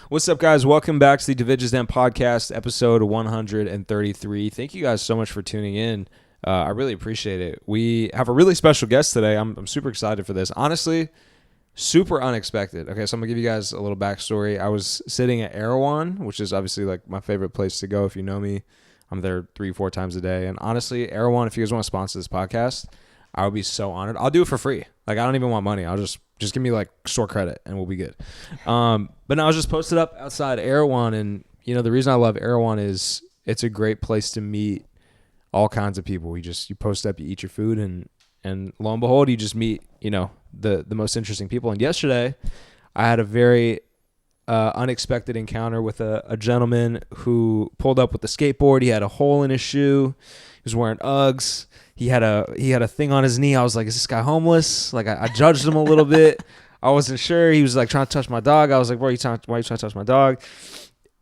What's up, guys? Welcome back to the Divij Den podcast, episode 133. Thank you guys so much for tuning in. I really appreciate it. We have a really special guest today. I'm super excited for this. Honestly, super unexpected. Okay, so I'm going to give you guys a little backstory. I was sitting at Erewhon, which is obviously like my favorite place to go if you know me. I'm there 3-4 times a day. And honestly, Erewhon, if you guys want to sponsor this podcast, I would be so honored. I'll do it for free. Like, I don't even want money. I'll just give me like store credit and we'll be good. But now I was just posted up outside Erewhon, and you know the reason I love Erewhon is it's a great place to meet all kinds of people. You post up, you eat your food, and lo and behold, you just meet the most interesting people. And yesterday, I had a very unexpected encounter with a gentleman who pulled up with a skateboard. He had a hole in his shoe. He was wearing Uggs. He had a thing on his knee. I was like, is this guy homeless? Like, I judged him a little bit. I wasn't sure. He was like trying to touch my dog. I was like, why are you trying to touch my dog?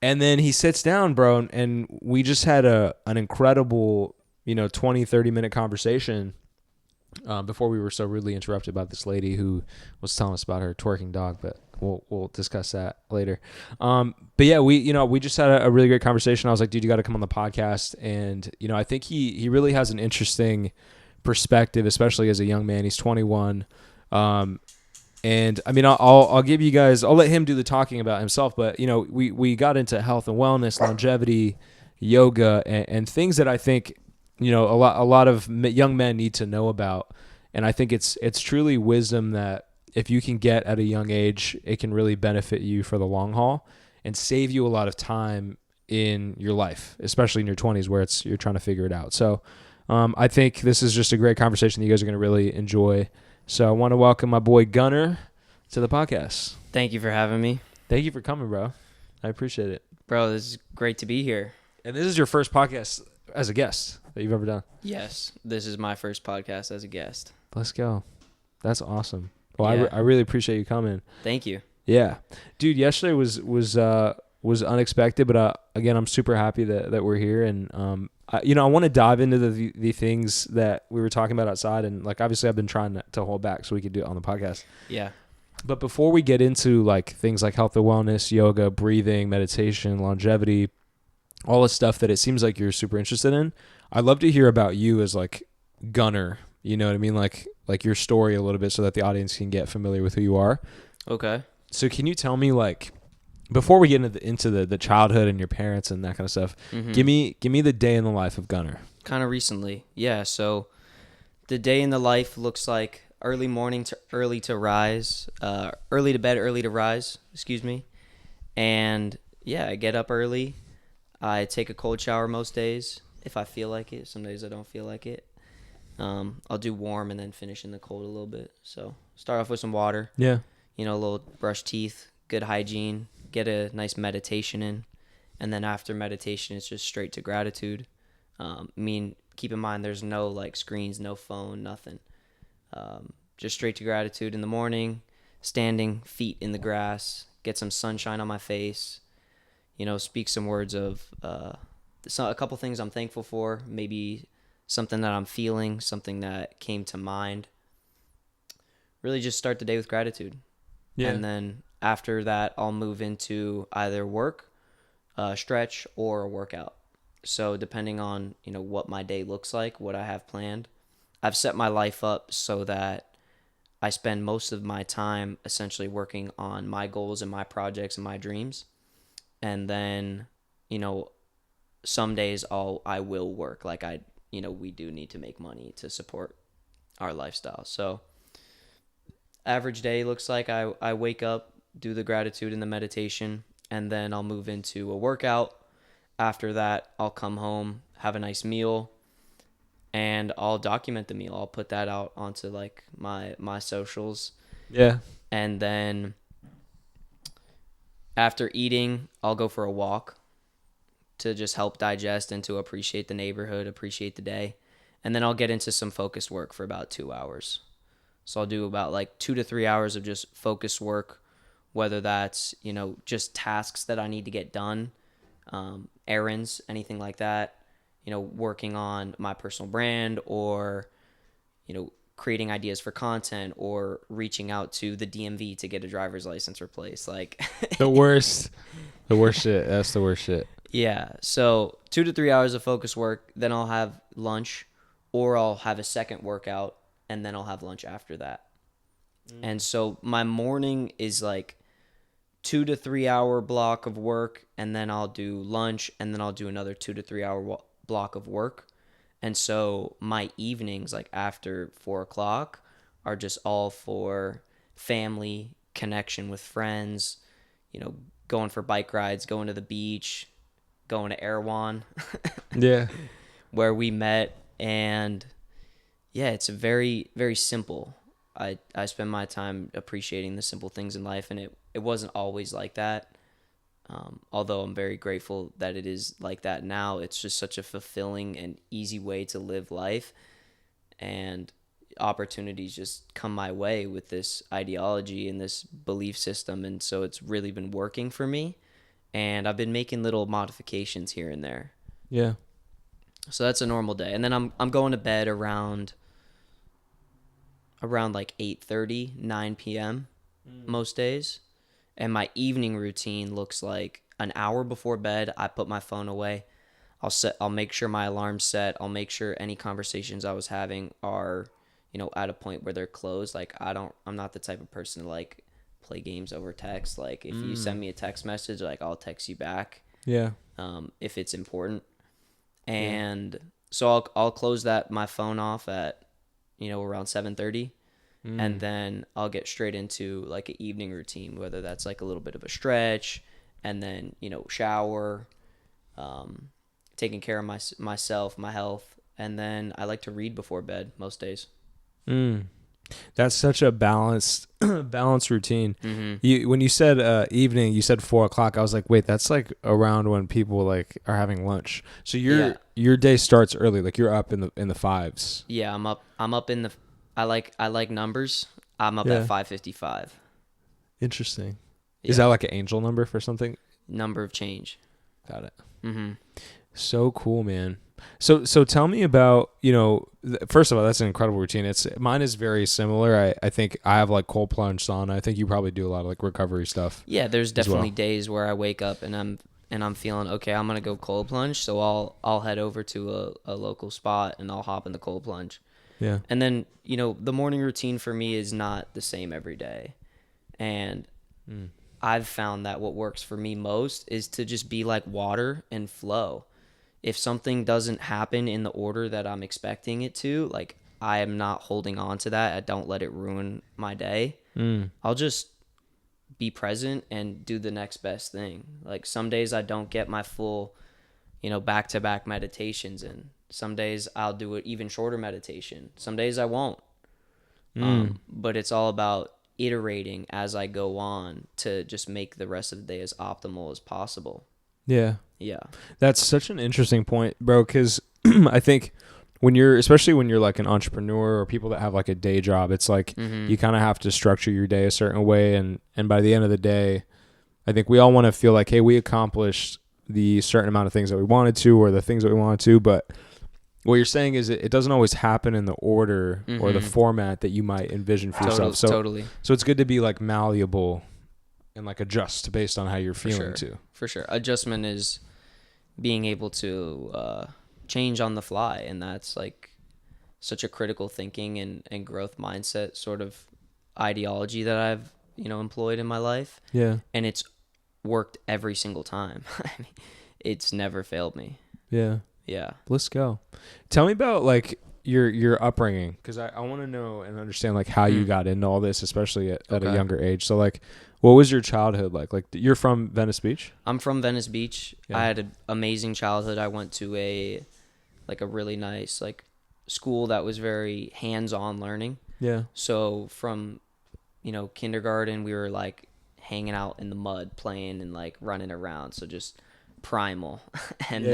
And then he sits down, bro, and we just had an incredible, 20, 30-minute conversation before we were so rudely interrupted by this lady who was telling us about her twerking dog, but we'll discuss that later. But yeah, we just had a really great conversation. I was like, dude, you got to come on the podcast. And, I think he really has an interesting perspective, especially as a young man. He's 21. And I mean, I'll give you guys, I'll let him do the talking about himself, but we got into health and wellness, longevity, yoga, and things that I think, a lot of young men need to know about. And I think it's truly wisdom that if you can get at a young age, it can really benefit you for the long haul and save you a lot of time in your life, especially in your 20s where you're trying to figure it out. So I think this is just a great conversation that you guys are going to really enjoy. So I want to welcome my boy Gunnar to the podcast. Thank you for having me. Thank you for coming, bro. I appreciate it. Bro, this is great to be here. And this is your first podcast as a guest that you've ever done? Yes, this is my first podcast as a guest. Let's go. That's awesome. Well, Yeah. I really appreciate you coming. Thank you. Yeah. Dude, yesterday was unexpected, but again, I'm super happy that we're here. And, I want to dive into the things that we were talking about outside. And, like, obviously I've been trying to hold back so we could do it on the podcast. Yeah. But before we get into, like, things like health and wellness, yoga, breathing, meditation, longevity, all the stuff that it seems like you're super interested in, I'd love to hear about you as, like, Gunnar. You know what I mean? Like your story a little bit so that the audience can get familiar with who you are. Okay. So can you tell me, like, before we get into the childhood and your parents and that kind of stuff, give me the day in the life of Gunnar. Kind of recently. Yeah, so the day in the life looks like early morning to early to rise, early to bed, early to rise, excuse me. And yeah, I get up early. I take a cold shower most days if I feel like it. Some days I don't feel like it. I'll do warm and then finish in the cold a little bit. So start off with some water. Yeah. A little brush teeth, good hygiene, get a nice meditation in. And then after meditation, it's just straight to gratitude. Keep in mind, there's no like screens, no phone, nothing. Just straight to gratitude in the morning, standing, feet in the grass, get some sunshine on my face, speak some words of a couple things I'm thankful for, maybe something that I'm feeling, something that came to mind. Really just start the day with gratitude. Yeah. And then after that, I'll move into either work, stretch, or a workout. So depending on, what my day looks like, what I have planned, I've set my life up so that I spend most of my time essentially working on my goals and my projects and my dreams. And then, some days I will work. Like we do need to make money to support our lifestyle. So average day looks like I wake up, do the gratitude and the meditation, and then I'll move into a workout. After that, I'll come home, have a nice meal, and I'll document the meal. I'll put that out onto like my socials. Yeah. And then after eating, I'll go for a walk to just help digest and to appreciate the neighborhood, appreciate the day. And then I'll get into some focused work for about 2 hours. So I'll do about like 2 to 3 hours of just focused work, whether that's, just tasks that I need to get done, errands, anything like that, working on my personal brand or, creating ideas for content or reaching out to the DMV to get a driver's license replaced. Like the worst. The worst shit. That's the worst shit. Yeah. So 2 to 3 hours of focus work, then I'll have lunch, or I'll have a second workout, and then I'll have lunch after that. And so my morning is like 2 to 3 hour block of work, and then I'll do lunch, and then I'll do another 2 to 3 hour block of work. And so my evenings, like after 4 o'clock, are just all for family, connection with friends, going for bike rides, going to the beach, going to Erewhon. Yeah. Where we met. And yeah, it's very, very simple. I spend my time appreciating the simple things in life, and it wasn't always like that. Although I'm very grateful that it is like that now. It's just such a fulfilling and easy way to live life, and opportunities just come my way with this ideology and this belief system, and so it's really been working for me, and I've been making little modifications here and there. Yeah. So that's a normal day, and then I'm going to bed around like 8:30, 9 p.m. Most days. And my evening routine looks like an hour before bed, I put my phone away. I'll make sure my alarm's set. I'll make sure any conversations I was having are, at a point where they're closed. Like I'm not the type of person to like play games over text. Like if you send me a text message, like I'll text you back. Yeah. If it's important. And so I'll close my phone off at around 7:30, and then I'll get straight into like an evening routine, whether that's like a little bit of a stretch, and then shower, taking care of myself, my health, and then I like to read before bed most days. That's such a balanced routine. When you said evening, you said 4 o'clock. I was like, wait, that's like around when people like are having lunch. So your day starts early. Like you're up in the fives. Yeah, I'm up in the. I like numbers. I'm up at 5:55. Interesting. Yeah. Is that like an angel number for something? Number of change. Got it. So cool, man. So tell me about, first of all, that's an incredible routine. Mine is very similar. I think I have like cold plunge sauna. I think you probably do a lot of like recovery stuff. Yeah, there's definitely days where I wake up and I'm feeling okay, I'm gonna go cold plunge, so I'll head over to a local spot and I'll hop in the cold plunge. Yeah. And then, the morning routine for me is not the same every day. And I've found that what works for me most is to just be like water and flow. If something doesn't happen in the order that I'm expecting it to, like I am not holding on to that. I don't let it ruin my day. I'll just be present and do the next best thing. Like some days I don't get my full, back-to-back meditations in. Some days I'll do an even shorter meditation. Some days I won't. But it's all about iterating as I go on to just make the rest of the day as optimal as possible. Yeah. Yeah. That's such an interesting point, bro, because I think especially when you're like an entrepreneur or people that have like a day job, it's like you kind of have to structure your day a certain way. And by the end of the day, I think we all want to feel like, hey, we accomplished the certain amount of things that we wanted to, or the things that we wanted to. But what you're saying is it doesn't always happen in the order or the format that you might envision for yourself. So totally. So it's good to be like malleable and like adjust based on how you're feeling too. For sure. Adjustment is being able to change on the fly, and that's like such a critical thinking and growth mindset sort of ideology that I've employed in my life. Yeah. And it's worked every single time. I mean, it's never failed me. Yeah. Yeah. Let's go. Tell me about like your upbringing, because I want to know and understand like how you got into all this, especially at a younger age. So like, what was your childhood like? Like you're from Venice Beach? I'm from Venice Beach. Yeah. I had an amazing childhood. I went to a really nice like school that was very hands-on learning. Yeah. So from kindergarten, we were like hanging out in the mud, playing and like running around. So just primal. And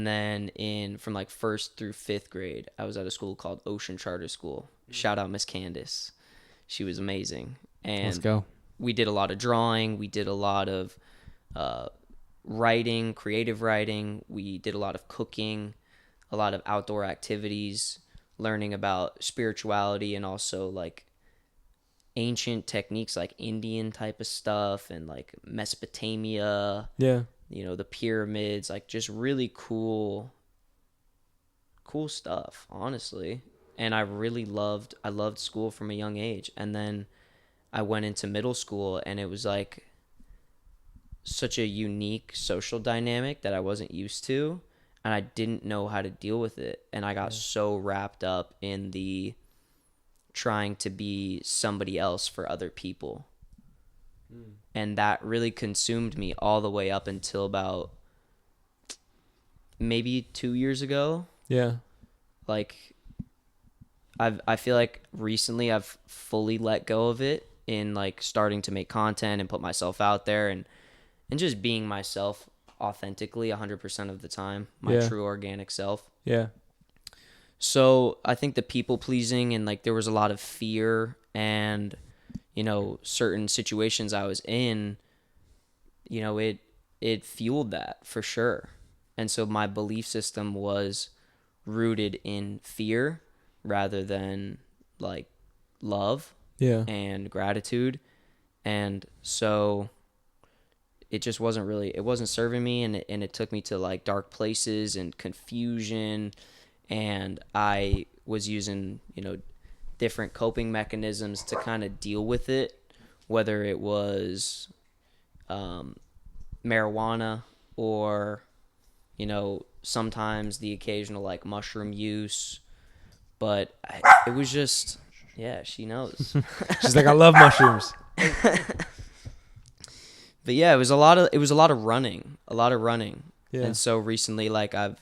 then from like 1st through 5th grade, I was at a school called Ocean Charter School. Shout out Miss Candace. She was amazing. And let's go. We did a lot of drawing. We did a lot of writing, creative writing. We did a lot of cooking, a lot of outdoor activities, learning about spirituality, and also like ancient techniques like Indian type of stuff and like Mesopotamia, Yeah. the pyramids, like just really cool stuff, honestly. And I loved school from a young age. And then I went into middle school and it was like such a unique social dynamic that I wasn't used to, and I didn't know how to deal with it. And I got so wrapped up in the trying to be somebody else for other people. And that really consumed me all the way up until about maybe 2 years ago. Yeah. Like I feel like recently I've fully let go of it in like starting to make content and put myself out there and just being myself authentically 100% of the time, my true organic self. Yeah. So I think the people pleasing and like there was a lot of fear and, certain situations I was in, it fueled that for sure. And so my belief system was rooted in fear rather than like love and gratitude. And so it just it wasn't serving me, and it took me to like dark places and confusion, and I was using, different coping mechanisms to kind of deal with it, whether it was marijuana or, sometimes the occasional like mushroom use, but it was just, yeah, she knows. She's like, I love mushrooms. But yeah, it was a lot of running. Yeah. And so recently, like I've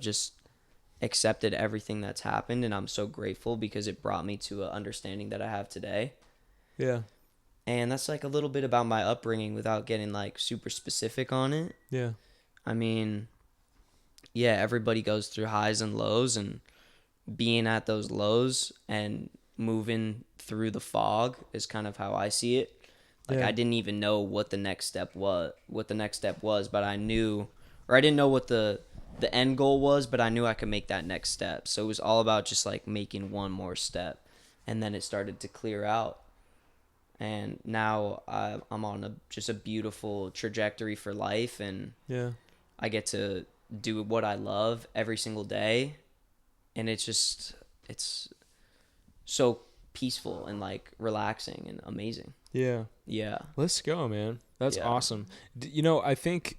just accepted everything that's happened, and I'm so grateful because it brought me to an understanding that I have today. Yeah. And that's like a little bit about my upbringing without getting like super specific on it. Yeah. I mean, yeah, everybody goes through highs and lows, and being at those lows and moving through the fog is kind of how I see it. Like I didn't even know what the next step was, but I knew, or I didn't know what the end goal was, but I knew I could make that next step. So it was all about just like making one more step, and then it started to clear out. And now I'm on just a beautiful trajectory for life, and I get to do what I love every single day, and it's so peaceful and like relaxing and amazing. Yeah. Let's go, man. That's awesome. I think,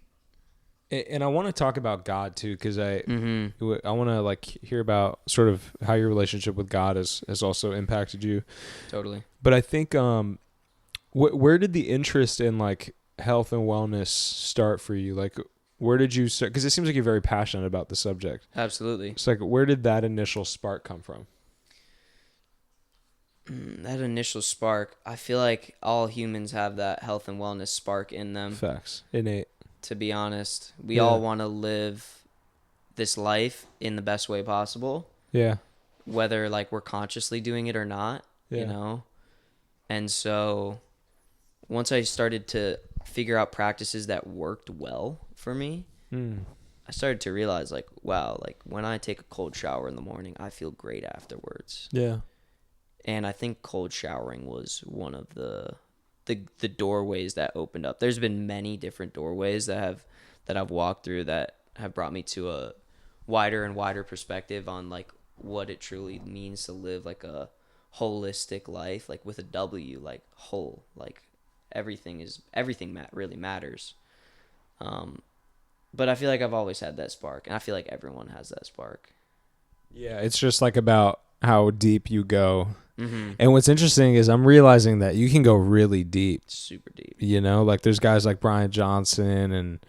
and I want to talk about God too, because I want to like hear about sort of how your relationship with God has also impacted you. Totally. But I think, where did the interest in like health and wellness start for you? Like, where did you start? Because it seems like you're very passionate about the subject. Absolutely. It's like, where did that initial spark come from? That initial spark, I feel like all humans have that health and wellness spark in them. Facts. Innate. To be honest, we all want to live this life in the best way possible. Yeah. Whether like we're consciously doing it or not, And so once I started to figure out practices that worked well for me, I started to realize like, wow, like when I take a cold shower in the morning, I feel great afterwards. Yeah. And I think cold showering was one of the doorways that opened up. There's been many different doorways that I've walked through that have brought me to a wider and wider perspective on like what it truly means to live like a holistic life, like with a W, like whole, like everything really matters. But I feel like I've always had that spark, and I feel like everyone has that spark. Yeah, it's just like about how deep you go. And what's interesting is I'm realizing that you can go really deep. Super deep. Like there's guys like Brian Johnson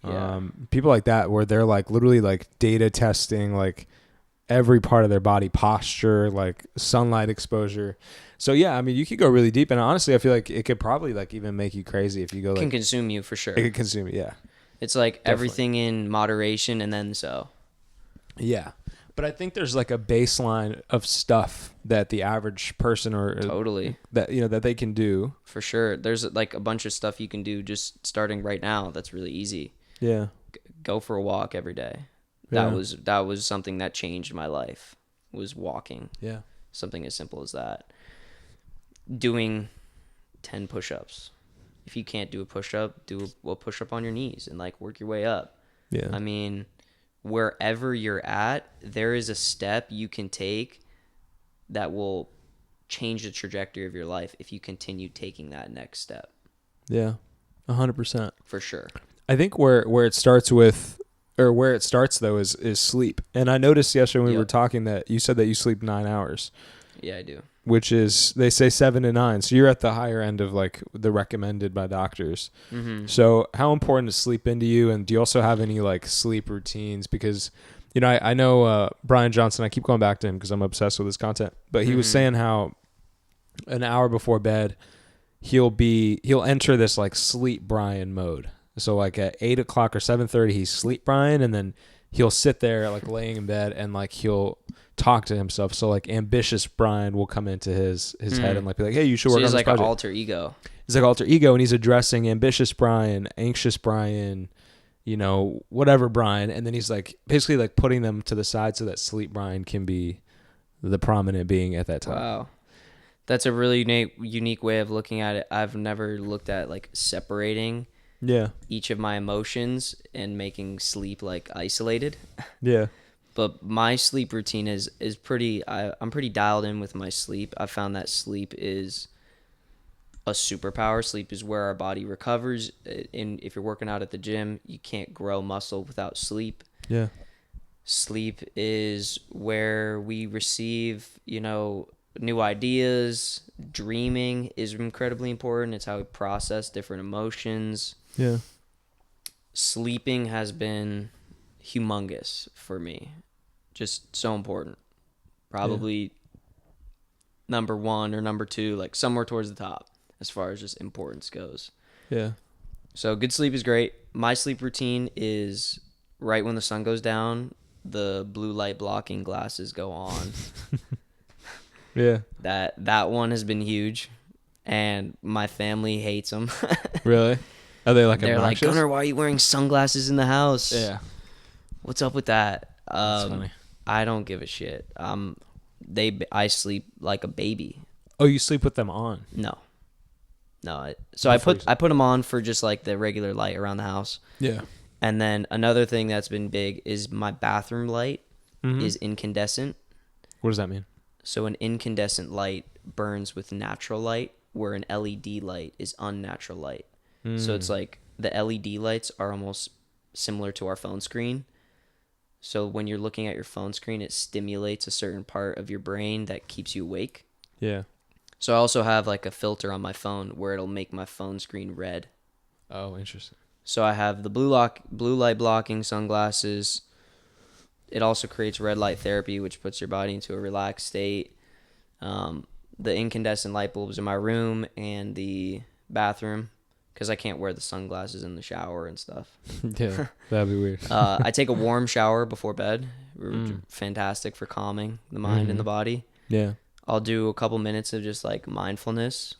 and people like that where they're like literally like data testing like every part of their body posture, like sunlight exposure. So yeah, I mean you could go really deep, and honestly I feel like it could probably like even make you crazy if you go like, it can consume you for sure. It could consume you, yeah. It's like Definitely. Everything in moderation and then so. Yeah. But I think there's like a baseline of stuff that the average person or totally that that they can do. For sure. There's like a bunch of stuff you can do just starting right now that's really easy. Yeah. Go for a walk every day. Yeah. That was something that changed my life, was walking. Yeah. Something as simple as that. doing 10 push-ups. If you can't do a push-up, do a push-up on your knees and like work your way up. Yeah. I mean, wherever you're at, there is a step you can take that will change the trajectory of your life if you continue taking that next step. Yeah. 100%. For sure. I think where it starts with, or where it starts though, is sleep. And I noticed yesterday when we were talking that you said that you sleep 9 hours. Yeah, I do. Which is, they say 7 to 9. So you're at the higher end of like the recommended by doctors. Mm-hmm. So how important is sleep into you? And do you also have any like sleep routines? Because, you know, I know Brian Johnson, I keep going back to him because I'm obsessed with his content, but he was saying how an hour before bed, he'll enter this like sleep Brian mode. So like at 8 o'clock or 7:30, he's sleep Brian. And then he'll sit there like laying in bed and like he'll talk to himself. So like ambitious Brian will come into his head and like be like, hey, you should work on this project. He's like an alter ego. He's like alter ego, and he's addressing ambitious Brian, anxious Brian, you know, whatever Brian. And then he's like basically like putting them to the side so that sleep Brian can be the prominent being at that time. Wow. That's a really unique way of looking at it. I've never looked at like separating each of my emotions and making sleep like isolated. Yeah. But my sleep routine is pretty, I'm pretty dialed in with my sleep. I found that sleep is a superpower. Sleep is where our body recovers. And if you're working out at the gym, you can't grow muscle without sleep. Yeah. Sleep is where we receive, you know, new ideas. Dreaming is incredibly important. It's how we process different emotions. Yeah. Sleeping has been humongous for me. Just so important. Probably number 1 or number 2, like somewhere towards the top as far as just importance goes. Yeah. So good sleep is great. My sleep routine is right when the sun goes down, the blue light blocking glasses go on. Yeah. That one has been huge, and my family hates them. Really? Are they like They're obnoxious? like, Gunnar, why are you wearing sunglasses in the house? Yeah. What's up with that? That's funny. I don't give a shit. I sleep like a baby. Oh, you sleep with them on? No. So I put them on for just like the regular light around the house. Yeah. And then another thing that's been big is my bathroom light is incandescent. What does that mean? So an incandescent light burns with natural light, where an LED light is unnatural light. So it's like the LED lights are almost similar to our phone screen. So when you're looking at your phone screen, it stimulates a certain part of your brain that keeps you awake. Yeah. So I also have like a filter on my phone where it'll make my phone screen red. Oh, interesting. So I have the blue light blocking sunglasses. It also creates red light therapy, which puts your body into a relaxed state. The incandescent light bulbs in my room and the bathroom, because I can't wear the sunglasses in the shower and stuff. Yeah, that'd be weird. I take a warm shower before bed. Fantastic for calming the mind and the body. Yeah. I'll do a couple minutes of just like mindfulness.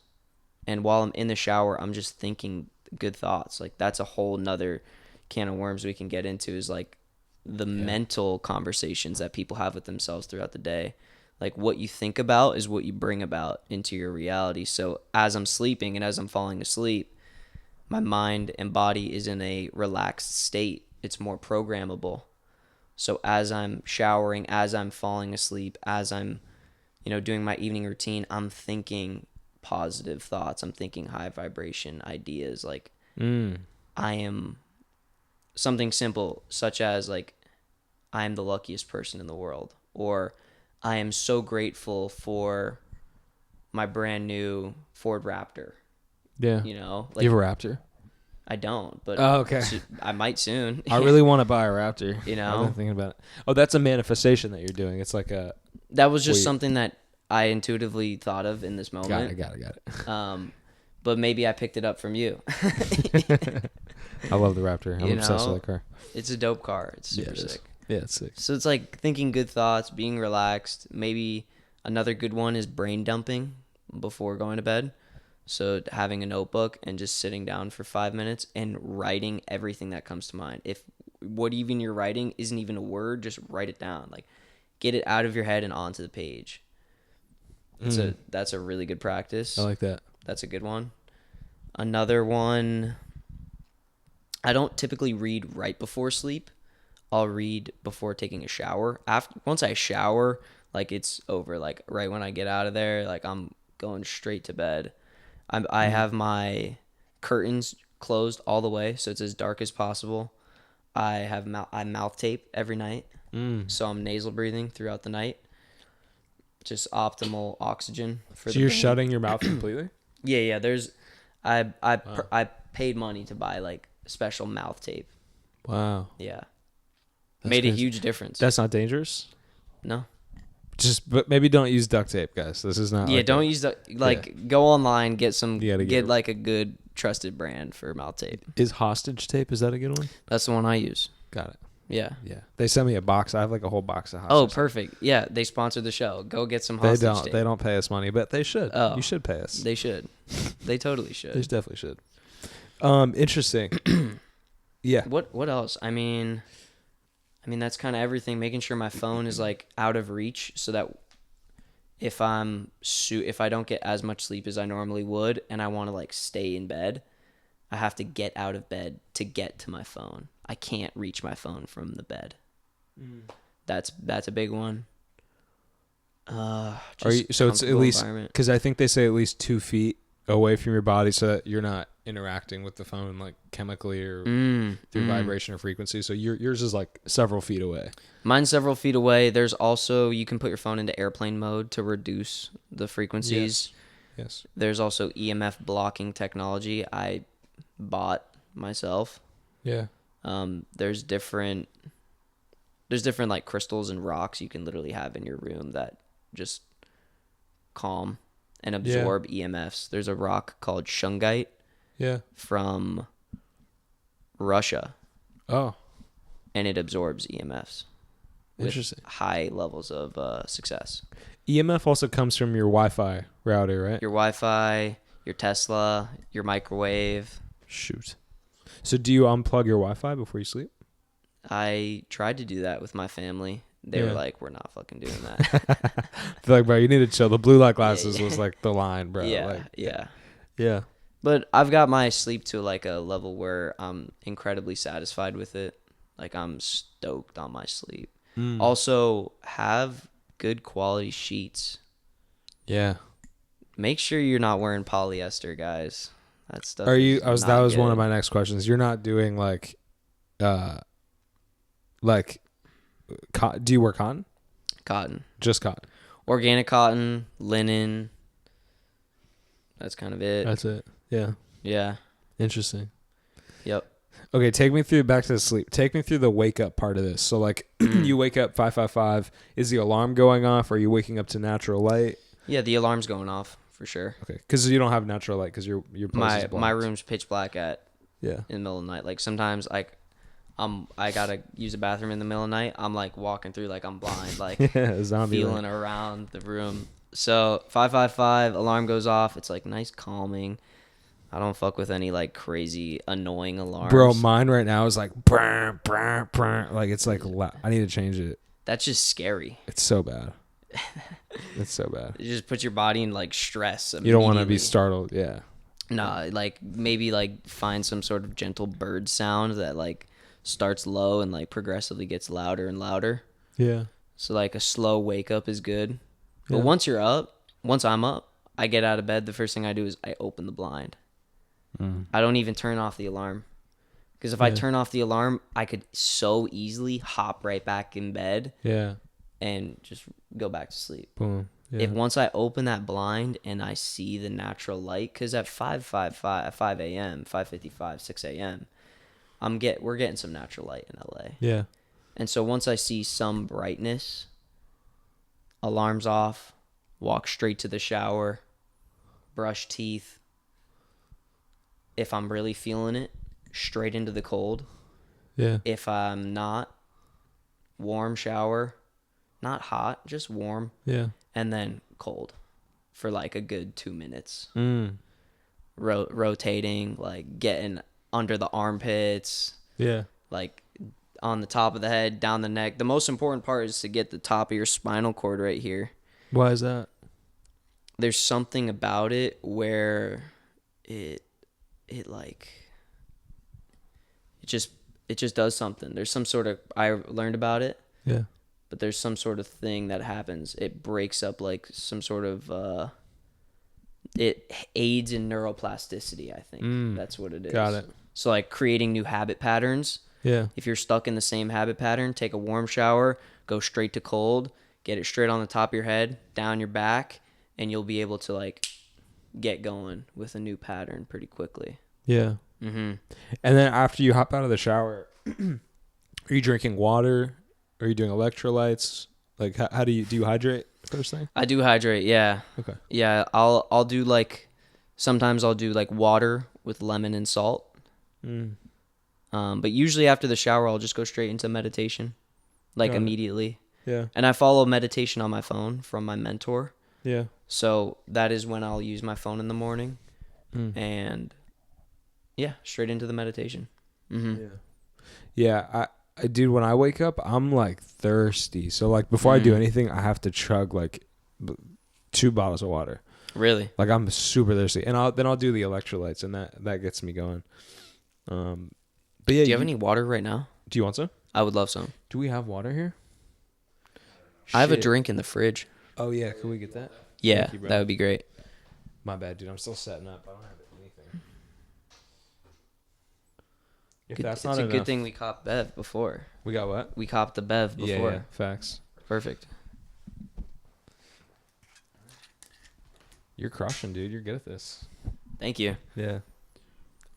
And while I'm in the shower, I'm just thinking good thoughts. Like that's a whole nother can of worms we can get into, is like the mental conversations that people have with themselves throughout the day. Like what you think about is what you bring about into your reality. So as I'm sleeping and as I'm falling asleep, my mind and body is in a relaxed state. It's more programmable. So as I'm showering, as I'm falling asleep, as I'm, doing my evening routine, I'm thinking positive thoughts. I'm thinking high vibration ideas. Like I am something simple, such as like, I am the luckiest person in the world, or I am so grateful for my brand new Ford Raptor. Yeah. Like, you have a Raptor? I don't, but okay. I might soon. I really want to buy a Raptor. I've been thinking about it. Oh, that's a manifestation that you're doing. It's like a... That was just something that I intuitively thought of in this moment. Got it. But maybe I picked it up from you. I love the Raptor. I'm obsessed with the car. It's a dope car. It's super sick. Yeah, it's sick. So it's like thinking good thoughts, being relaxed. Maybe another good one is brain dumping before going to bed. So having a notebook and just sitting down for 5 minutes and writing everything that comes to mind. If what even you're writing isn't even a word, just write it down. Like get it out of your head and onto the page. That's a really good practice. I like that. That's a good one. Another one, I don't typically read right before sleep. I'll read before taking a shower. Once I shower, like it's over. Like right when I get out of there, like I'm going straight to bed. I have my curtains closed all the way, so it's as dark as possible. I have mouth tape every night, so I'm nasal breathing throughout the night. Just optimal oxygen for. So the you're brain. shutting your mouth completely? Yeah. I paid money to buy like special mouth tape. Wow. Yeah, That's made a crazy. huge difference. That's not dangerous. No. But maybe don't use duct tape, guys. This is not. Yeah, like don't use go online, get some, You gotta get get- like a good trusted brand for mouth tape. Is hostage tape? Is that a good one? That's the one I use. Got it. Yeah. Yeah. They sent me a box. I have like a whole box of hostage. Oh, perfect. Yeah, they sponsored the show. Go get some They hostage don't. tape. They don't pay us money, but they should. Oh. You should pay us. They should. They totally should. They definitely should. Interesting. Yeah. What else? I mean that's kind of everything. Making sure my phone is like out of reach, so that if I don't get as much sleep as I normally would, and I want to like stay in bed, I have to get out of bed to get to my phone. I can't reach my phone from the bed. That's a big one. So it's at least, because I think they say at least 2 feet away from your body, so that you're not interacting with the phone like chemically or through vibration or frequency. So yours is like several feet away. Mine's several feet away. There's also, you can put your phone into airplane mode to reduce the frequencies. Yes. There's also EMF blocking technology I bought myself. Yeah. There's different like crystals and rocks you can literally have in your room that just calm and absorb EMFs. There's a rock called shungite. Yeah. From Russia. Oh. And it absorbs EMFs. Interesting. High levels of success. EMF also comes from your Wi-Fi router, right? Your Wi-Fi, your Tesla, your microwave. Shoot. So do you unplug your Wi-Fi before you sleep? I tried to do that with my family. They were like, we're not fucking doing that. They're like, bro, you need to chill. The blue light glasses was like the line, bro. Yeah, like, yeah. But I've got my sleep to like a level where I'm incredibly satisfied with it. Like I'm stoked on my sleep. Also, have good quality sheets. Yeah. Make sure you're not wearing polyester, guys. That stuff. Are you? Is That not was one good. of my next questions. You're not doing like, do you wear cotton? Cotton. Just cotton. Organic cotton, linen. That's kind of it. That's it. Yeah. Yeah. Interesting. Yep. Okay, take me through back to the sleep. Take me through the wake up part of this. So like you wake up 5:55. Is the alarm going off? Or are you waking up to natural light? Yeah, the alarm's going off for sure. Okay, because you don't have natural light because your place is My blocked. room's pitch black in the middle of the night. Like sometimes I gotta use a bathroom in the middle of the night. I'm like walking through like I'm blind, like zombie feeling around the room. So 5:55 alarm goes off. It's like nice calming. I don't fuck with any like crazy annoying alarms. Bro, mine right now is like brr, brr, brr. Like it's like I need to change it. That's just scary. It's so bad. It's so bad. It just puts your body in like stress. You don't want to be immediately. startled. Yeah. Nah, like maybe like find some sort of gentle bird sound that like starts low and like progressively gets louder and louder. Yeah. So like a slow wake up is good. But Yeah. once I'm up, I get out of bed. The first thing I do is I open the blind. I don't even turn off the alarm. Because if I turn off the alarm, I could so easily hop right back in bed Yeah. and just go back to sleep. Boom. Yeah. If once I open that blind and I see the natural light, because at 5 a.m., 5:55, 6 a.m., we're getting some natural light in LA. Yeah. And so once I see some brightness, alarms off, walk straight to the shower, brush teeth. If I'm really feeling it, straight into the cold. Yeah. If I'm not, warm shower, not hot, just warm. Yeah. And then cold for like a good 2 minutes. Mm. Rotating, like getting under the armpits, Yeah. like on the top of the head, down the neck. The most important part is to get the top of your spinal cord right here. Why is that? there's something about it where it like it just does something. There's some sort of, I learned about it. Yeah. But there's some sort of thing that happens. It breaks up like some sort of it aids in neuroplasticity, I think. That's what it is. Got it. So like creating new habit patterns. Yeah. If you're stuck in the same habit pattern, take a warm shower, go straight to cold, get it straight on the top of your head, down your back, and you'll be able to like get going with a new pattern pretty quickly. Yeah. Mm-hmm. And then after you hop out of the shower, are you drinking water? Are you doing electrolytes? Like how do you hydrate first thing? I do hydrate, yeah. Okay. Yeah, I'll do like, sometimes I'll do like water with lemon and salt. But usually after the shower, I'll just go straight into meditation, like immediately. Yeah. And I follow meditation on my phone from my mentor. Yeah. So that is when I'll use my phone in the morning, and yeah, straight into the meditation. Mm-hmm. Yeah. I dude, when I wake up, I'm like thirsty. So like before I do anything, I have to chug like 2 bottles of water. Really? Like I'm super thirsty, and I'll do the electrolytes, and that gets me going. But yeah, do you have any water right now? Do you want some? I would love some. Do we have water here? I have a drink in the fridge. Oh yeah, can we get that? Yeah, Thank you, that would be great. My bad, dude. I'm still setting up. I don't have anything. If that's not it's a enough, good thing we copped Bev before. we got what? We copped the Bev before. Yeah, facts. Perfect. You're crushing, dude. You're good at this. Thank you. Yeah.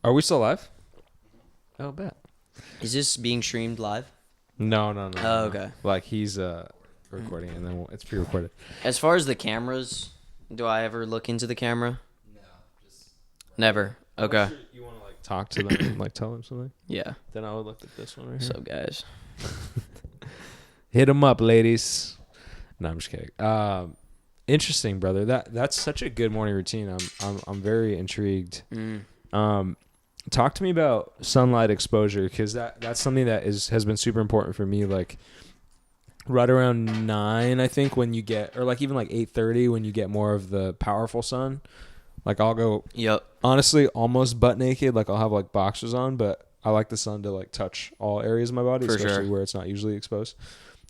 Are we still live? Oh, bet. Is this being streamed live? No. Oh, okay. Like he's recording, and then it's pre-recorded. As far as the cameras, do I ever look into the camera? No, just Never. Okay. You want to like talk to them, and, like tell them something? Yeah. Then I would look at this one right What's here. up, guys? Hit them up, ladies. No, I'm just kidding. Interesting, brother. That's such a good morning routine. I'm very intrigued. Talk to me about sunlight exposure, because that's something that has been super important for me. Like right around 9, I think, when you get, or like even like 8:30 when you get more of the powerful sun. Like I'll go, honestly, almost butt naked. Like I'll have like boxers on, but I like the sun to like touch all areas of my body, especially where it's not usually exposed.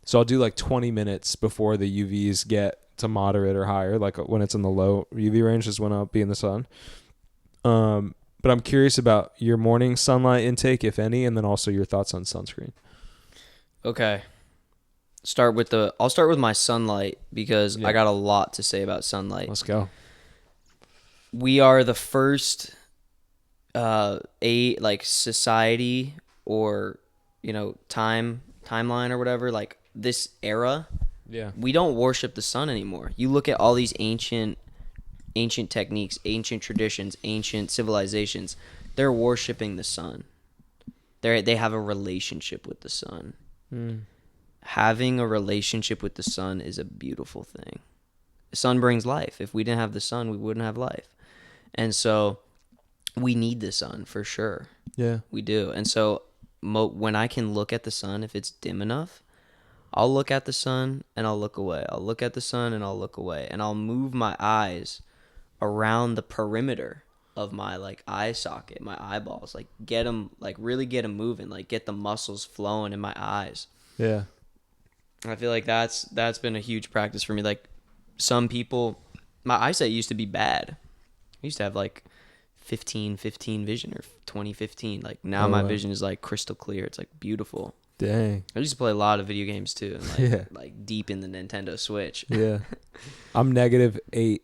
So I'll do like 20 minutes before the UVs get to moderate or higher. Like when it's in the low UV range is when I'll be in the sun. But I'm curious about your morning sunlight intake, if any, and then also your thoughts on sunscreen. Okay. I'll start with my sunlight, because I got a lot to say about sunlight. Let's go. We are the first society, or timeline or whatever, like this era. Yeah. We don't worship the sun anymore. You look at all these ancient techniques, ancient traditions, ancient civilizations. They're worshiping the sun. They have a relationship with the sun. Having a relationship with the sun is a beautiful thing. The sun brings life. If we didn't have the sun, we wouldn't have life. And so we need the sun for sure. Yeah. We do. And so when I can look at the sun, if it's dim enough, I'll look at the sun and I'll look away. I'll look at the sun and I'll look away. And I'll move my eyes around the perimeter of my eye socket, my eyeballs, really get them moving, get the muscles flowing in my eyes. Yeah. I feel like that's been a huge practice for me. Like some people, my eyesight used to be bad. I used to have 15 vision, or 20/15. Now my vision is crystal clear. It's beautiful. Dang. I used to play a lot of video games too, and deep in the Nintendo Switch. Yeah. I'm -8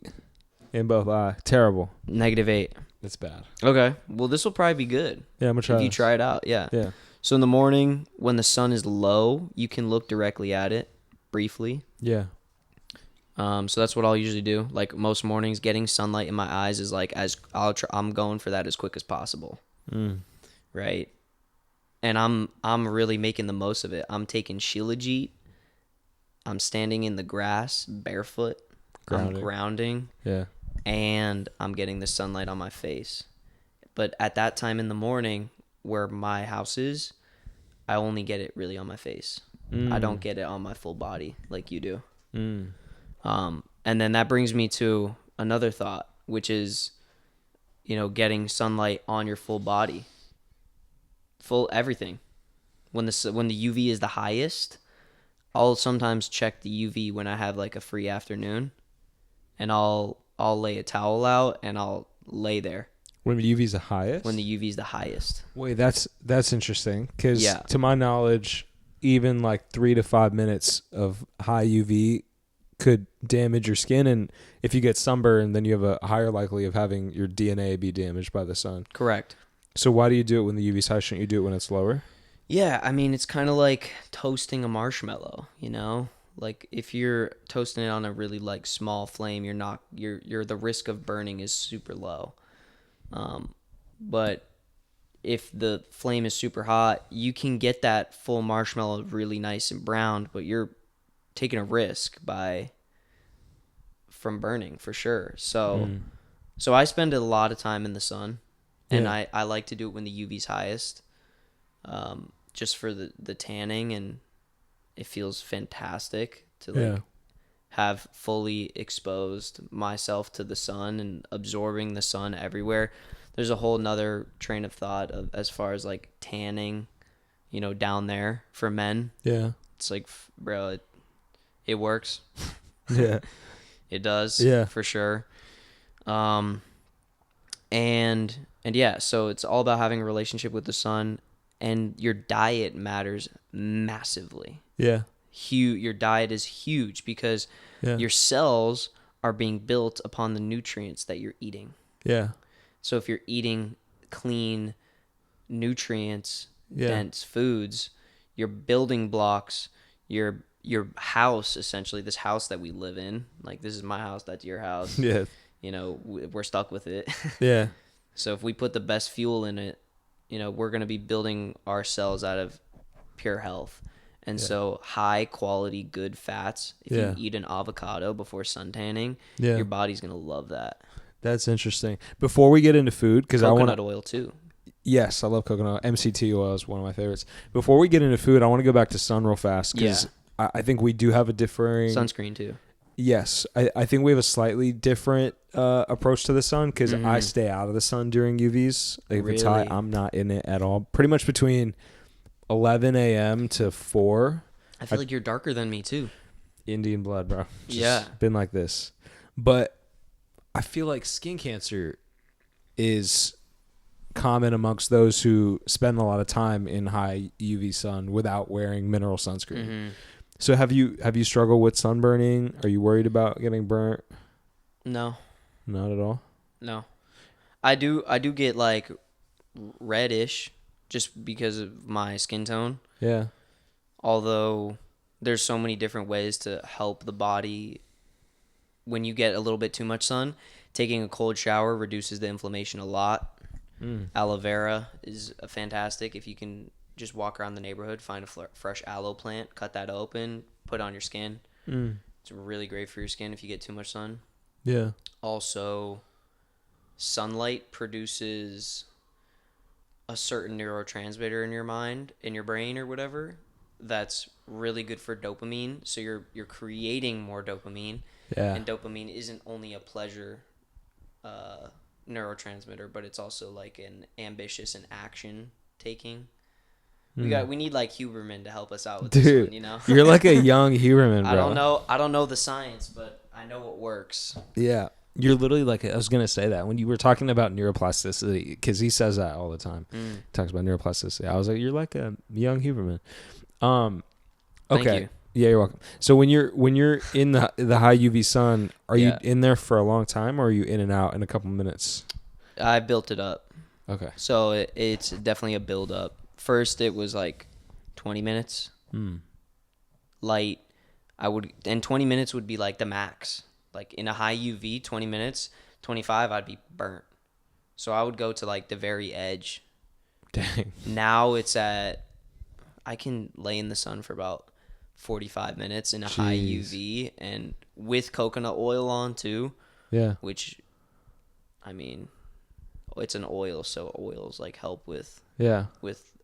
in both eye. Terrible. -8. It's bad. Okay. Well, this will probably be good. Yeah, I'm gonna try. If you try it out, yeah. Yeah. So in the morning, when the sun is low, you can look directly at it briefly. Yeah. So that's what I'll usually do. Most mornings, getting sunlight in my eyes is I'm going for that as quick as possible. Right. And I'm really making the most of it. I'm taking Shilajit. I'm standing in the grass barefoot. I'm grounding. Yeah. And I'm getting the sunlight on my face. But at that time in the morning, where my house is, I only get it really on my face. I don't get it on my full body like you do. And then that brings me to another thought, which is, getting sunlight on your full body, full everything. When the UV is the highest, I'll sometimes check the UV when I have like a free afternoon, and I'll lay a towel out and I'll lay there. When the UV is the highest? When the UV is the highest. Wait, that's interesting, because Yeah. to my knowledge, even like 3 to 5 minutes of high UV could damage your skin, and if you get sunburn, then you have a higher likelihood of having your DNA be damaged by the sun. Correct. So why do you do it when the UV's high? Shouldn't you do it when it's lower? Yeah, I mean, it's kind of like toasting a marshmallow, Like if you're toasting it on a really like small flame, you're the risk of burning is super low. But if the flame is super hot, you can get that full marshmallow really nice and browned, but you're taking a risk from burning for sure. So I spend a lot of time in the sun, and I like to do it when the UV's highest, just for the tanning, and it feels fantastic to have fully exposed myself to the sun and absorbing the sun everywhere. There's a whole nother train of thought as far as like tanning, down there for men. Yeah. It's like, bro, it works. Yeah. It does. Yeah. For sure. And yeah, so it's all about having a relationship with the sun, and your diet matters massively. Yeah. Your diet is huge because your cells are being built upon the nutrients that you're eating. Yeah. So if you're eating clean, nutrients dense foods, your building blocks, your house, essentially, this house that we live in, like this is my house, that's your house. Yeah. We're stuck with it. Yeah. So if we put the best fuel in it, we're going to be building our cells out of pure health. And so high quality, good fats, if you eat an avocado before sun tanning, your body's going to love that. That's interesting. Before we get into food, because I want coconut oil too. Yes, I love coconut. MCT oil is one of my favorites. Before we get into food, I want to go back to sun real fast, because I think we do have a differing sunscreen too. Yes, I think we have a slightly different approach to the sun, because I stay out of the sun during UVs. Like if it's hot, I'm not in it at all. Pretty much between 11 a.m. to 4. I feel like you're darker than me too. Indian blood, bro. Been like this. But I feel like skin cancer is common amongst those who spend a lot of time in high UV sun without wearing mineral sunscreen. Mm-hmm. So have you struggled with sunburning? Are you worried about getting burnt? No. Not at all? No. I do get like reddish just because of my skin tone. Yeah. Although there's so many different ways to help the body when you get a little bit too much sun. Taking a cold shower reduces the inflammation a lot. Aloe vera is fantastic. If you can just walk around the neighborhood, find a fresh aloe plant, cut that open, put it on your skin. It's really great for your skin if you get too much sun. Yeah. Also, sunlight produces a certain neurotransmitter in your mind, in your brain or whatever, that's really good for dopamine. So you're creating more dopamine. Yeah. And dopamine isn't only a pleasure neurotransmitter, but it's also like an ambitious and action taking. We need like Huberman to help us out with this one, You're like a young Huberman, bro. I don't know the science, but I know what works. Yeah. You're literally like, I was going to say that when you were talking about neuroplasticity, because he says that all the time. He talks about neuroplasticity. I was like, you're like a young Huberman. Okay. Thank you. Yeah, you're welcome. So when you're in the high UV sun, are you in there for a long time, or are you in and out in a couple minutes? I built it up. Okay. So it's definitely a build up. First, it was like 20 minutes. Light. And 20 minutes would be like the max. Like in a high UV, 20 minutes, 25, I'd be burnt. So I would go to like the very edge. Dang. Now I can lay in the sun for about 45 minutes in a high UV, and with coconut oil on too. Yeah. Which, I mean, it's an oil, so oils like help with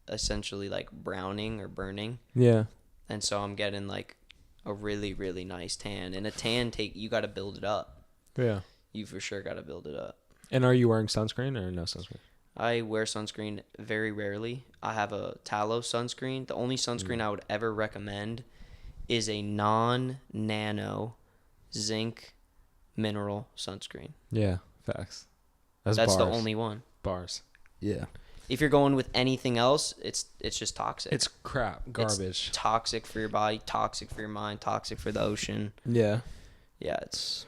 essentially like browning or burning. Yeah. And so I'm getting like a really, really nice tan. And a tan you got to build it up. Yeah. you for sure got to build it up. And are you wearing sunscreen or no sunscreen? I wear sunscreen very rarely. I have a tallow sunscreen. The only sunscreen I would ever recommend is a non-nano zinc mineral sunscreen. Yeah, facts. That's bars. the only one. Bars. Yeah. If you're going with anything else, it's just toxic. It's crap, garbage. It's toxic for your body, toxic for your mind, toxic for the ocean. Yeah. Yeah, it's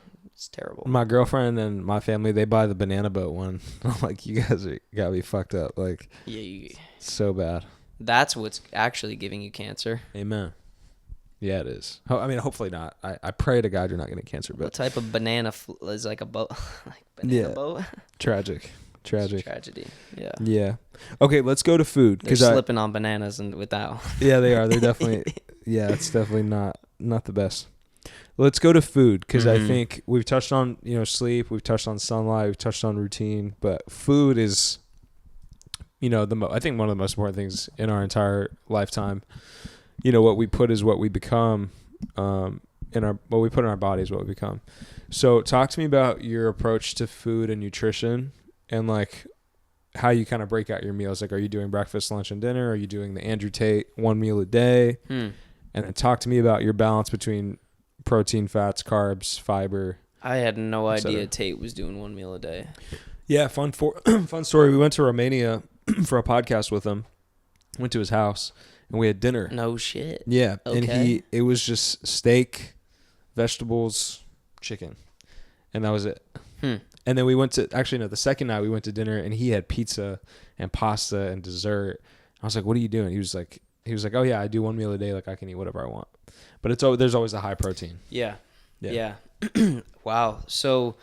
terrible. My girlfriend and my family, they buy the banana boat one. I'm like, you guys gotta be fucked up. Like, Yeah, so bad. that's what's actually giving you cancer. Amen. Yeah, it is. I mean, hopefully not. I pray to God you're not getting cancer, What but type of banana is like a boat? Like banana Yeah. boat? tragic. It's a tragedy. Yeah. Yeah. Okay, let's go to food. They're slipping on bananas and with that one. Yeah, they are. They're definitely. Yeah, it's definitely not the best. Let's go to food because I think we've touched on sleep, we've touched on sunlight, we've touched on routine, but food is, I think one of the most important things in our entire lifetime. What we put is what we become. What we put in our body is what we become. So, talk to me about your approach to food and nutrition, and like how you kind of break out your meals. Like, are you doing breakfast, lunch, and dinner? Are you doing the Andrew Tate one meal a day? And then talk to me about your balance between protein, fats, carbs, fiber. I had no idea Tate was doing one meal a day. Yeah, fun story. We went to Romania for a podcast with him. Went to his house and we had dinner. No shit. Yeah, Okay. and it was just steak, vegetables, chicken, and that was it. And then we went to the second night we went to dinner and he had pizza and pasta and dessert. I was like, "What are you doing?" He was like, "Oh yeah, I do one meal a day. Like I can eat whatever I want." But there's always a high protein. Yeah. Wow. So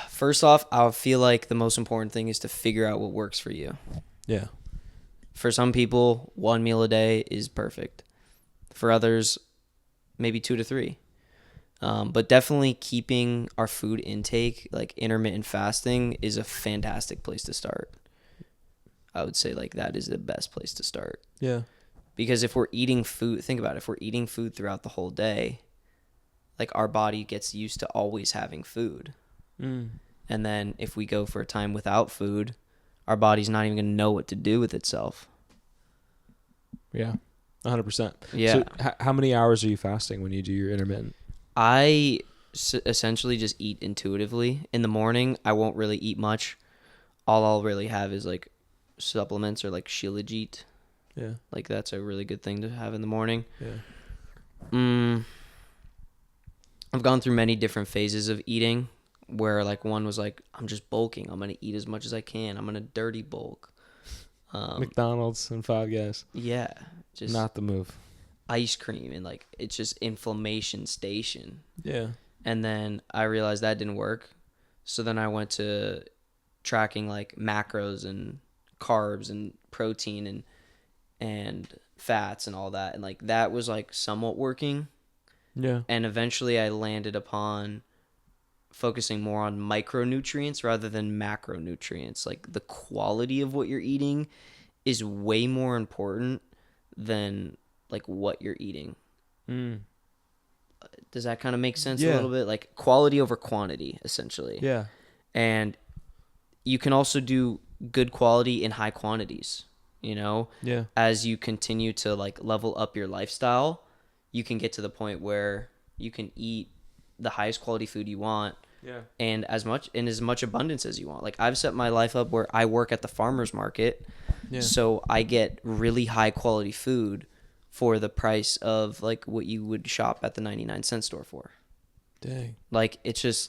first off, I feel like the most important thing is to figure out what works for you. Yeah. For some people, one meal a day is perfect. For others, maybe 2 to 3. But definitely keeping our food intake, like intermittent fasting, is a fantastic place to start. I would say like that is the best place to start. Yeah. Because if we're eating food, think about it, if we're eating food throughout the whole day, like our body gets used to always having food. And then if we go for a time without food, our body's not even going to know what to do with itself. Yeah. 100%. Yeah. So how many hours are you fasting when you do your intermittent? I essentially just eat intuitively. In the morning, I won't really eat much. All I'll really have is like supplements or like Shilajit. Yeah. Like that's a really good thing to have in the morning. Yeah. I've gone through many different phases of eating where like one was like, I'm just bulking. I'm going to eat as much as I can. I'm going to dirty bulk. McDonald's and Five Guys. Yeah. Just Not the move. ice cream and like it's just inflammation station. Yeah. And then I realized that didn't work. So then I went to tracking like macros and carbs and protein and fats and all that. And like that was like somewhat working. Yeah. And eventually I landed upon focusing more on micronutrients rather than macronutrients. Like the quality of what you're eating is way more important than like what you're eating. Does that kind of make sense a little bit? Like quality over quantity, essentially. Yeah. And you can also do good quality in high quantities, Yeah. As you continue to like level up your lifestyle, you can get to the point where you can eat the highest quality food you want. Yeah. And as much abundance as you want. Like I've set my life up where I work at the farmer's market. Yeah. So I get really high quality food for the price of like what you would shop at the 99-cent store for. Dang. Like it's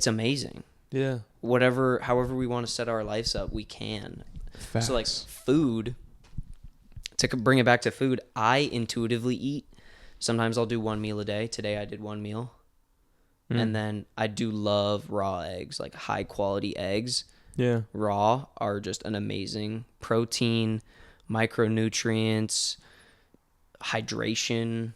amazing. Yeah. However we want to set our lives up, we can. Facts. So like food, to bring it back to food, I intuitively eat. Sometimes I'll do one meal a day. Today I did one meal. And then I do love raw eggs, like high quality eggs. Yeah. Raw are just an amazing protein, micronutrients, hydration.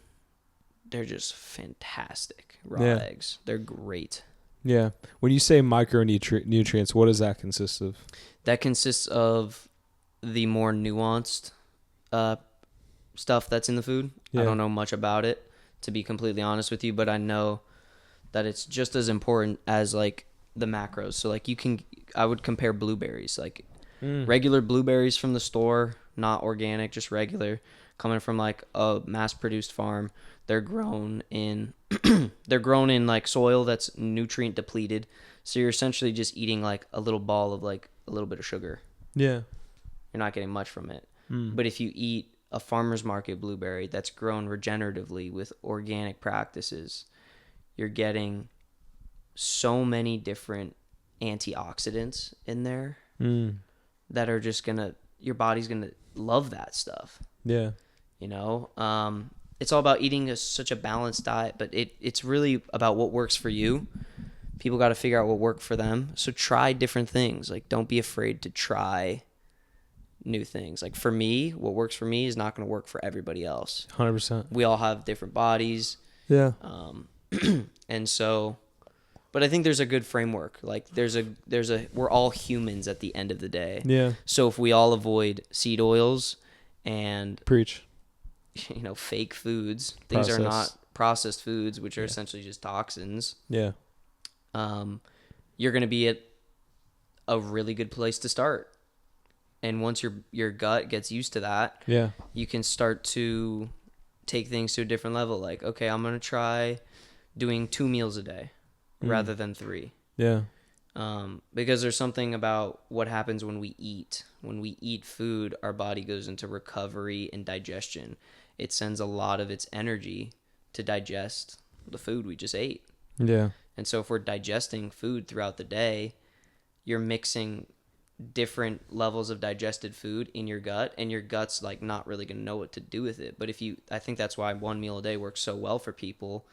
They're just fantastic. Raw eggs. They're great. Yeah. When you say micronutrients, what does that consist of? That consists of the more nuanced stuff that's in the food. Yeah. I don't know much about it, to be completely honest with you, but I know that it's just as important as like the macros. So like I would compare blueberries, like regular blueberries from the store, not organic, just regular, coming from like a mass-produced farm. They're grown in like soil that's nutrient depleted. So you're essentially just eating like a little ball of like a little bit of sugar. Yeah. You're not getting much from it. But if you eat a farmer's market blueberry that's grown regeneratively with organic practices, you're getting so many different antioxidants in there that are just your body's gonna love that stuff. Yeah. You know, it's all about eating such a balanced diet, but it's really about what works for you. People got to figure out what worked for them. So try different things. Like, don't be afraid to try new things. Like, for me, what works for me is not going to work for everybody else. 100%. We all have different bodies. Yeah. And so, but I think there's a good framework. Like, we're all humans at the end of the day. Yeah. So if we all avoid seed oils and Preach. Fake foods, things are not processed foods, which are essentially just toxins. Yeah. You're going to be at a really good place to start. And once your gut gets used to that, you can start to take things to a different level. Like, okay, I'm going to try doing 2 meals a day rather than 3. Yeah. Because there's something about what happens when we eat. When we eat food, our body goes into recovery and digestion. It sends a lot of its energy to digest the food we just ate. Yeah. And so if we're digesting food throughout the day, you're mixing different levels of digested food in your gut, and your gut's like not really going to know what to do with it. But I think that's why 1 meal a day works so well for people,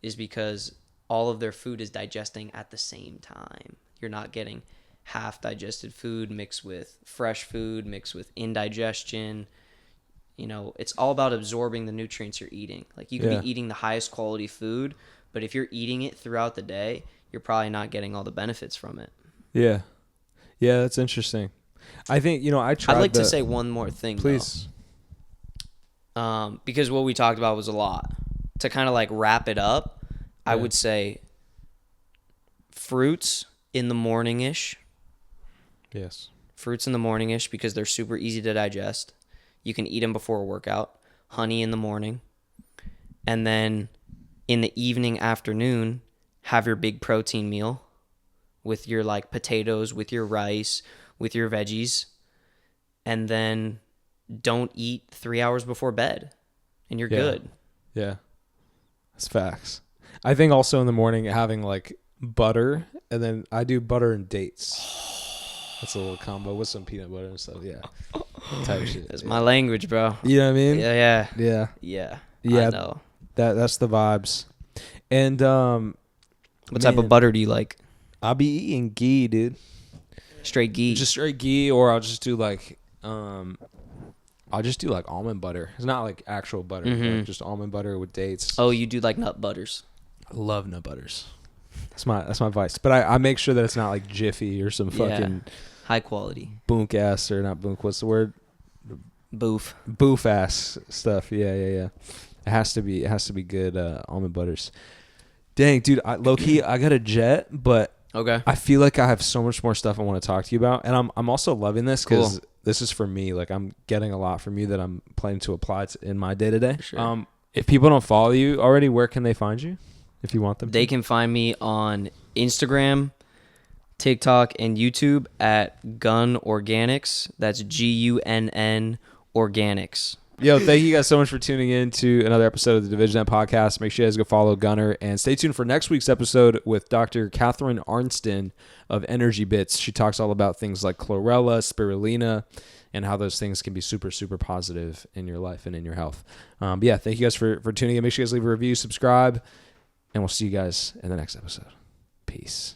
is because all of their food is digesting at the same time. You're not getting half digested food mixed with fresh food, mixed with indigestion. It's all about absorbing the nutrients you're eating. Like, you could be eating the highest quality food, but if you're eating it throughout the day, you're probably not getting all the benefits from it. Yeah. Yeah, that's interesting. I think, I tried I'd like to say one more thing, please. Because what we talked about was a lot. To kind of like wrap it up, I would say fruits in the morning-ish. Yes. Fruits in the morning-ish because they're super easy to digest. You can eat them before a workout. Honey in the morning. And then in the evening, afternoon, have your big protein meal with your like potatoes, with your rice, with your veggies. And then don't eat 3 hours before bed. And you're good. Yeah. That's facts. I think also in the morning having like butter, and then I do butter and dates. That's a little combo with some peanut butter and stuff. Yeah. Type shit. That's my language, bro. You know what I mean? Yeah. Yeah. I know. That's the vibes. And what type of butter do you like? I'll be eating ghee, dude. Straight ghee. Just straight ghee, or I'll just do like almond butter. It's not like actual butter, but just almond butter with dates. Oh, you do like nut butters. I love nut butters. That's my vice. But I make sure that it's not like Jiffy or some fucking high quality boonk ass, or not boonk. What's the word? Boof ass stuff. Yeah. It has to be good almond butters. Dang, dude, low key I got a jet, but okay. I feel like I have so much more stuff I want to talk to you about, and I'm also loving this because this is for me. Like, I'm getting a lot from you that I'm planning to apply in my day to day. If people don't follow you already, where can they find you? If you want them, they can find me on Instagram, TikTok, and YouTube at Gun Organics. That's GUNN Organics. Yo, thank you guys so much for tuning in to another episode of the Divij podcast. Make sure you guys go follow Gunnar, and stay tuned for next week's episode with Dr. Catherine Arnston of Energy Bits. She talks all about things like chlorella, spirulina, and how those things can be super, super positive in your life and in your health. But yeah, thank you guys for tuning in. Make sure you guys leave a review, subscribe, and we'll see you guys in the next episode. Peace.